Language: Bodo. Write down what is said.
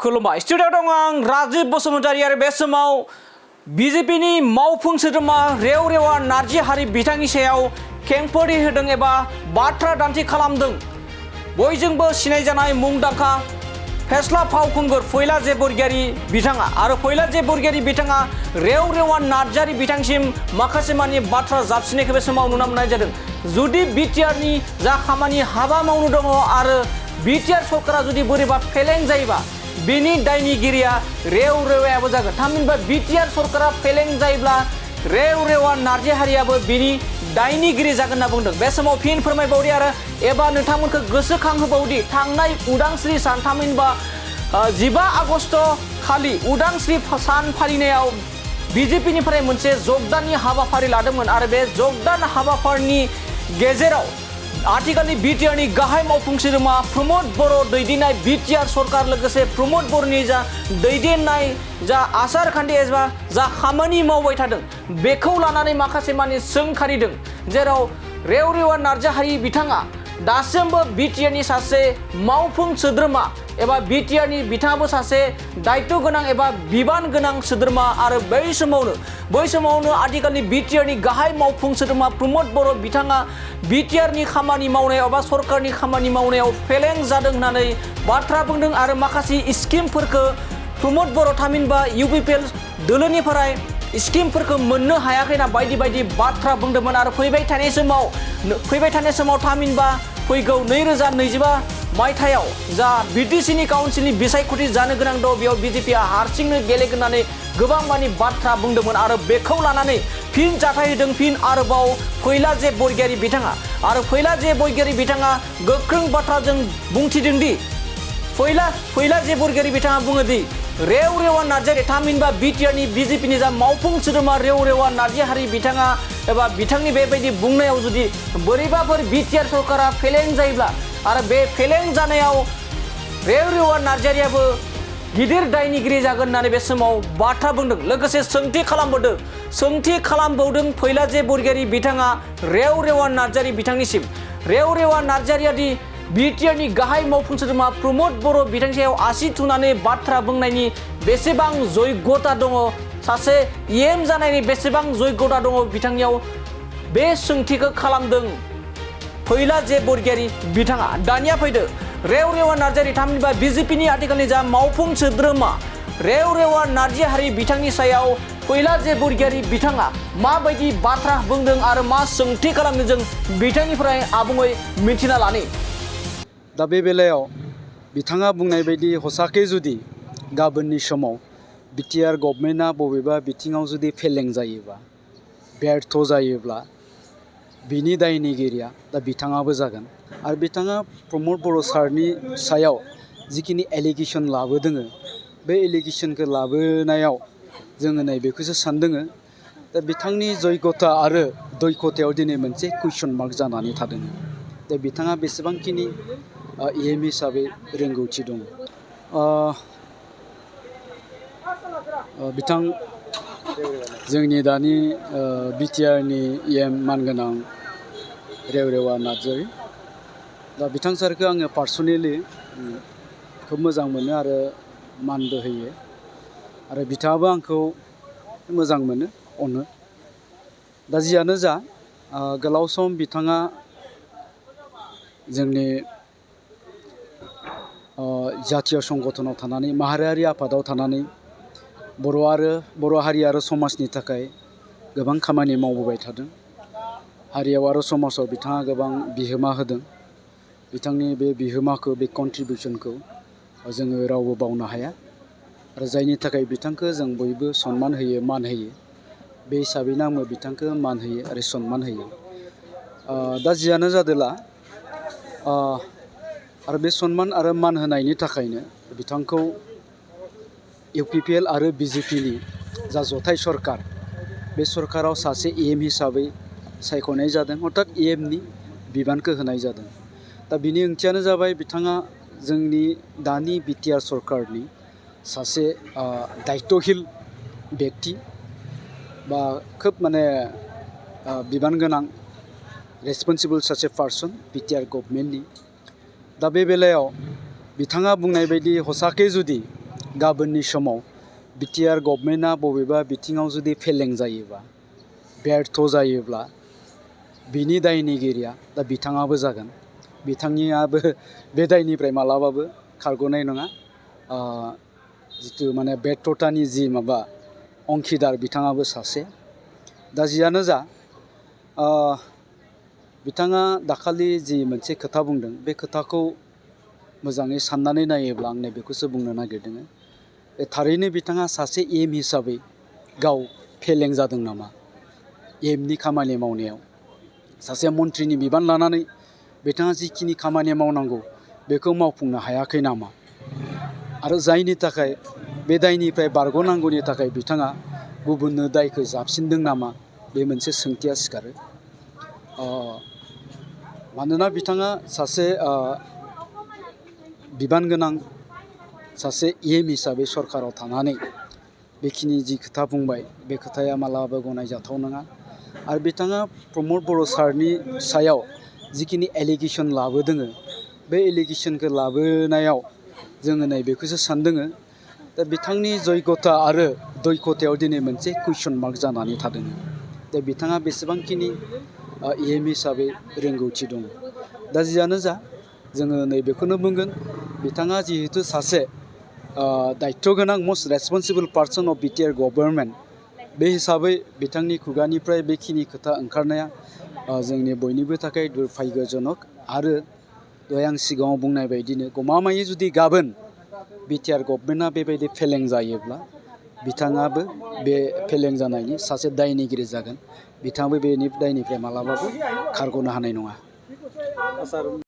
खुलुमबाय स्टुडिअ दं आं राजीव बसुमतारी आरो बे समाव बिजेपिनि मावफुं सोद्रोमा रेव रेवा नार्जि हारि बिथांनि सायाव खेंफोरथि होदों एबा बाथ्रा दान्थि खालामदों बयजोंबो सिनायजानाय मुंदांखा फेस्ला फावखुंगुर फैलाजे बरगयारी बिथाङा आरो फैलाजे बरगयारी बिथाङा रेव रेवा नार्जारि बिथांसिम माखासे मानि बाथ्रा जाबसिनायखौ बे समाव नुनो मोननाय जादों। जुदि बिटिआरनि जा खामानि हाबा मावनो दङ आरो बिटिआर सरकारा जुदि बोरैबा फेलें जायोबा बेनि दायनिगिरिया रेव रेवायाबो जागोन। थामहिनबा बिटिआर सरकारा फेलें जायोब्ला रेव रेवा नार्जि हारियाबो बेनि दायनिगिरि जागोन होनना बुंदों। बे समाव फिन फोरमायबावदि आरो एबा नोंथांमोनखौ गोसोखांहोबावदि थांनाय उदांस्रि सान थामहिनबा 15 आगस्ट खालि उदांस्रि सान फालिनायाव बिजेपिनिफ्राय मोनसे जगदाननि हाबाफारि लादोंमोन आरो बे जगदान हाबाफारिनि गेजेराव आथिखालनि बिटिआरनि गाहाय मावफुं सोद्रोमा प्रमद बर' दैदेननाय बिटिआर सरकार लोगोसे प्रमद बर'नि जा दैदेननाय जा आसार खान्थि एबा जा खामानि मावबाय थादों बेखौ लानानै माखासे मानि सोंखारिदों। जेराव रेव रेवा नार्जि हारि बिथाङा दासिमबो बिटिआरनि सासे मावफुं सोद्रोमा एबा बिटिआरनि बिथाङाबो सासे दायित्व गोनां एबा बिबान गोनां सोद्रोमा आरो बै समावनो आथिखालनि बिटिआरनि गाहाय मावफुं सोद्रोमा प्रमद बर' बिथाङा बिटिआरनि खामानि मावनायाव एबा सरकारनि खामानि मावनायाव फेलें जादों होननानै बाथ्रा बुंदों आरो माखासे स्किमफोरखौ प्रमद बर' थामहिनबा इउपिपिएल दोलोनिफ्राय स्किमफोरखौ मोननो हायाखै होनना बायदि बाथ्रा बुंदोंमोन आरो फैबाय थानाय समाव थामहिनबा फैगौ 2025 मायथाइयाव जा बिटिसिनि काउन्सिलनि बिसायख'थि जानो गोनां दं बेयाव बिजेपिआ हारसिंनो गेलेगोन होननानै गोबां मानि बाथ्रा बुंदोंमोन आरो बेखौ लानानै फिन जाथाय होदों फिन आरोबाव फैलाजे बरगयारी बिथाङा आरो फैलाजे बरगयारी बिथाङा गोख्रों बाथ्राजों बुंथिदों दि फैलाजे बरगयारी बिथाङा बुङो दि रेव रेवा नार्जारि थामहिनबा बिटिआरनि बिजेपिनि जा मावफुं सोद्रोमा रेव रेवा नार्जि हारि बिथाङा एबा बिथांनि बेबायदि बुंनायाव जुदि बोरैबाफोर बिटिआर सरकारा फेलें जायोब्ला आरो बे फेलें जानायाव रेव रेवा नार्जारियाबो गिदिर दायनिगिरि जागोन होननानै बे समाव बाथ्रा बुंदों। लोगोसे सोंथि खालामबावदों फैलाजे बरगयारी बिथाङा रेव रेवा नार्जारि बिथांनिसिम रेव रेवा नार्जारिया दि बिटिआरनि गाहाय मावफुं सोद्रोमा प्रमद बर' बिथांनि सायाव आसि थुनानै बाथ्रा बुंनायनि बेसेबां जयगता दङ सासे इएम जानायनि बेसेबां जयगता दङ बिथांनियाव बे सोंथिखौ खालामदों फैलाजे बरगयारी बिथाङा। दानिया फैदो रेव रेवा नार्जारि थामहिनबा बिजेपिनि आथिखालनि जा मावफुं सोद्रोमा रेव रेवा नार्जि हारि बिथांनि सायाव फैलाजे बरगयारी बिथाङा माबायदि बाथ्रा बुंदों आरो मा सोंथि खालामदों जों बिथांनिफ्राय आबुङै मिथिना लानि। दा बे बेलायाव बिथाङा बुंनाय बायदि हसाके जुदि गाबोननि समाव बिटिआर गभर्नमेन्टआ बबेबा बिथिङाव जुदि फेलें जायोबा बेर्थ जायोब्ला बिनि दायनिगिरिया दा बिथाङाबो जागोन आरो बिथाङा प्रमद बर' सारनि सायाव जिखिनि एलिगेसन लाबोदों बे एलिगेसनखौ लाबोनायाव जोङो नैबेखौसो सानदों दा बिथांनि जयगता आरो दयगतायाव दिनै मोनसे कुइसन मार्क जानानै थादों। दा बिथाङा बेसेबांखिनि इएम हिसाबै रोंगौथि दं बिथां जोंनि दानि बिटिआरनि इएम मानगोनां रेव रेवा नार्जारि दा बिथां सारखौ आङो पार्सनेलि खोब मोजां मोनो आरो मानबो होयो आरो बिथाङाबो आंखौ मोजां मोनो अनो। दा जियानो जा गोलाव सम बिथाङा जोंनि जातीय संगठनाव थानानै माहारियारि आफादाव थानानै बर' हारि आरो समाजनि थाखाय गोबां खामानि मावबोबाय थादों। हारियाव आरो समाजाव बिथाङा गोबां बिहोमा होदों। बिथांनि बे बिहोमाखौ बे कन्ट्रिबिउसनखौ जोङो रावबो बावनो हाया आरो जायनि थाखाय बिथांखौ जों बयबो सनमान होयो मान होयो बे हिसाबैनो आंबो बिथांखौ मान होयो आरो सनमान होयो। दा जियानो जादोला आरो बे सनमान आरो मान होनायनि थाखायनो बिथांखौ इउपिपिएल आरो बिजेपिनि जा जथाय सरकार बे सरकाराव सासे इएम हिसाबै सायख'नाय जादों अर्थात इएमनि बिबानखौ होनाय जादों। दा बिनि ओंथियानो जाबाय बिथाङा जोंनि दानि बिटिआर सरकारनि सासे दायित्वशील बेक्ति बा खोब माने बिबान गोनां रेसपन्सिबल सासे पार्सन बिटिआर गभर्नमेन्टनि। दा बे बेलायाव बिथाङा बुंनाय बायदि हसाके जुदि गाबोननि समाव बिटिआर गभर्नमेन्टआ बबेबा बिथिङाव जुदि फेलें जायोबा बेर्थ जायोब्ला बिनि दायनिगिरिया दा बिथाङाबो जागोन बिथांनियाबो बे दायनिफ्राय मालाबाबो खारग'नाय नङा जिथु माने बेर्थतानि जि माबा अंखिदार बिथाङाबो सासे दा जियानो जा बिथाङा दाखालि जि मोनसे खोथा बुंदों बे खोथाखौ मोजाङै साननानै नायोब्ला आं नैबेखौसो बुंनो नागिरदों थारैनो बिथाङा सासे एम हिसाबै गाव फेलें जादों नामा एमनि खामानि मावनायाव सासे मन्थ्रिनि बिबान लानानै बिथाङा जिखिनि खामानि मावनांगौ बेखौ मावफुंनो हायाखै नामा आरो जायनि थाखाय बे दायनिफ्राय बारग'नांगौनि थाखाय बिथाङा गुबुननो दायखौ जाबसिनदों नामा बे मोनसे सोंथिया सिखारो मानोना बिथाङा सासे बिबान गोनां सासे एम हिसाबै सरकाराव थानानै बेखिनि जि खोथा बुंबाय बे खोथाया मालाबाबो गनायजाथाव नङा आरो बिथाङा प्रमद बर' सारनि सायाव जिखिनि एलिगेसन लाबोदों बे एलिगेसनखौ लाबोनायाव जोङो नैबेखौसो सानदों दा बिथांनि जयगथा आरो दयगथायाव दिनै मोनसे कुइसन मार्क जानानै थादों दा बिथाङा बेसेबांखिनि एम हिसाबै रोंगौथि दं दा जियानो जा जोङो नैबेखौनो बुंगोन बिथाङा जिहेतु सासे दायित्व गोनां must responsible person of BTR government बे हिसाबै बिथांनि खुगानिफ्राय बेखिनि खोथा ओंखारनाया जोंनि बयनिबो थाखाय दुर्भाग्यजनक आरो दहाय आं सिगाङाव बुंनाय बायदिनो गमामायै जुदि गाबोन बिटिआर गभर्नमेन्टआ बेबायदि फेलें जायोब्ला बिथाङाबो बे फेलें जानायनि सासे दायनिगिरि जागोन बिथाङाबो बेनि दायनिफ्राय मालाबाबो खारग'नो हानाय नङा